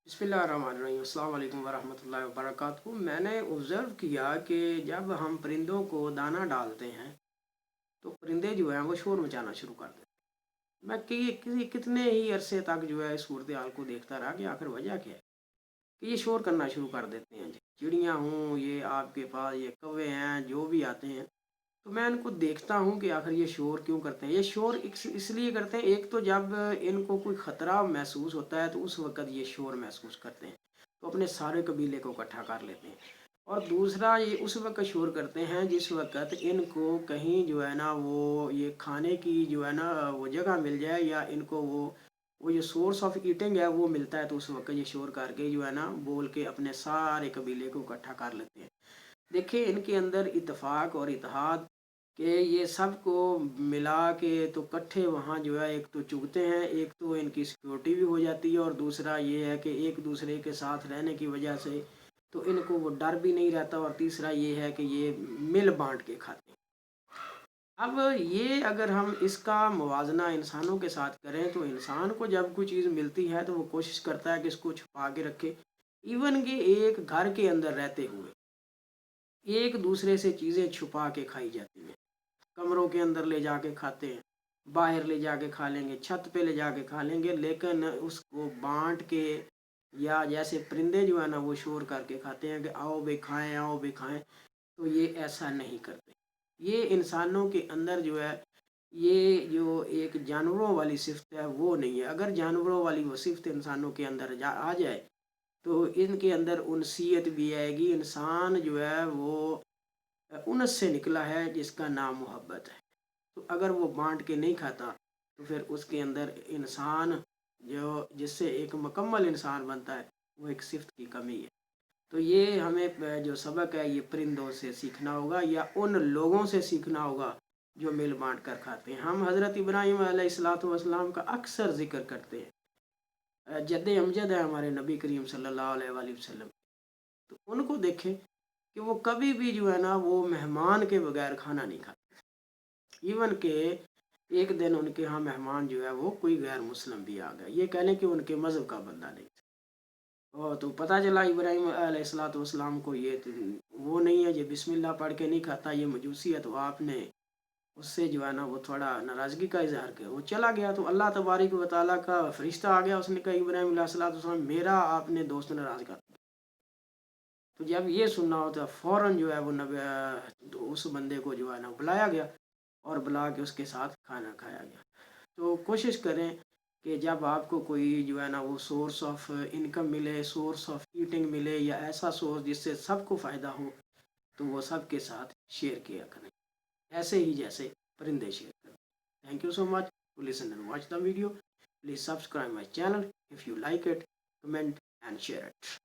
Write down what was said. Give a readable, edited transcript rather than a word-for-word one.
बिस्मिल्लाहिर्रहमानिर्रहीम। अस्सलाम वालेकुम वरहमतुल्लाहि वबरकातुहू। मैंने ऑब्ज़र्व किया कि जब हम परिंदों को दाना डालते हैं तो परिंदे जो हैं वो शोर मचाना शुरू कर देते हैं। मैं कितने ही अरसे तक जो है इस सूरत हाल को देखता रहा कि आखिर वजह क्या है कि ये शोर करना शुरू कर देते हैं। चिड़ियाँ हों, ये आपके पास ये कौवे हैं, जो भी आते हैं, तो मैं इनको देखता हूँ कि आखिर ये शोर क्यों करते हैं। ये शोर इसलिए करते हैं, एक तो जब इनको कोई ख़तरा महसूस होता है तो उस वक़्त ये शोर महसूस करते हैं, तो अपने सारे कबीले को इकट्ठा कर लेते हैं। और दूसरा ये उस वक़्त शोर करते हैं जिस वक़्त इनको कहीं जो है ना वो ये खाने की जो है ना वो जगह मिल जाए, या इनको वो जो सोर्स ऑफ ईटिंग है वो मिलता है, तो उस वक़्त ये शोर करके जो है ना बोल के अपने सारे कबीले को इकट्ठा कर लेते हैं। देखिए इनके अंदर इत्तेफाक और इत्तेहाद कि ये सबको मिला के तो इकट्ठे वहाँ जो है एक तो चुगते हैं, एक तो इनकी सिक्योरिटी भी हो जाती है, और दूसरा ये है कि एक दूसरे के साथ रहने की वजह से तो इनको वो डर भी नहीं रहता, और तीसरा ये है कि ये मिल बांट के खाते हैं। अब ये अगर हम इसका मुवाजना इंसानों के साथ करें तो इंसान को जब कोई चीज़ मिलती है तो वो कोशिश करता है कि इसको छुपा के रखे। इवन कि एक घर के अंदर रहते हुए एक दूसरे से चीज़ें छुपा के खाई जाती हैं। कमरों के अंदर ले जाके खाते हैं, बाहर ले जाके खा लेंगे, छत पे ले जाके खा लेंगे, लेकिन उसको बांट के या जैसे परिंदे जो है ना वो शोर करके खाते हैं कि आओ बे खाएं, आओ बे खाएं, तो ये ऐसा नहीं करते। ये इंसानों के अंदर जो है ये जो एक जानवरों वाली सिफत है वो नहीं है। अगर जानवरों वाली वो सिफत इंसानों के अंदर आ जाए तो इनके अंदर उनसीयत भी आएगी। इंसान जो है वो उनस से निकला है जिसका नाम मोहब्बत है। तो अगर वो बांट के नहीं खाता तो फिर उसके अंदर इंसान जो जिससे एक मुकम्मल इंसान बनता है वो एक सिफ्त की कमी है। तो ये हमें जो सबक है ये परिंदों से सीखना होगा, या उन लोगों से सीखना होगा जो मिल बांट कर खाते हैं। हम हज़रत इब्राहीम अलैहिस्सलातु वस्सलाम का अक्सर जिक्र करते हैं। जद्द अमजद है हमारे नबी करीम सल्लल्लाहु अलैहि वसल्लम। तो उनको देखें कि वो कभी भी जो है ना वो मेहमान के बगैर खाना नहीं खाते। इवन के एक दिन उनके यहाँ मेहमान जो है वो कोई गैर मुस्लिम भी आ गया, ये कह लें कि उनके मज़हब का बंदा नहीं था। और तो पता चला इब्राहीम अलैहिस्सलाम को ये वो नहीं है, ये बिस्मिल्लाह पढ़ के नहीं खाता, ये मजूसी है। तो आपने उससे जो है ना वो थोड़ा नाराज़गी का इजहार किया, वो चला गया। तो अल्लाह तबारक व तआला का फरिश्ता आ गया, उसने कहा इब्राहीम अलैहिस्सलाम मेरा आपने दोस्त नाराज़ कर दिया। तो जब ये सुनना होता है फ़ौरन जो है वो उस बंदे को जो है ना बुलाया गया, और बुला के उसके साथ खाना खाया गया। तो कोशिश करें कि जब आपको कोई जो है ना वो सोर्स ऑफ इनकम मिले, सोर्स ऑफ ईटिंग मिले, या ऐसा सोर्स जिससे सबको फ़ायदा हो, तो वो सबके साथ शेयर किया करें, ऐसे ही जैसे परिंदे शेयर करें। Thank you so much to listen and watch the video. Please subscribe my channel if you like it, comment and share it.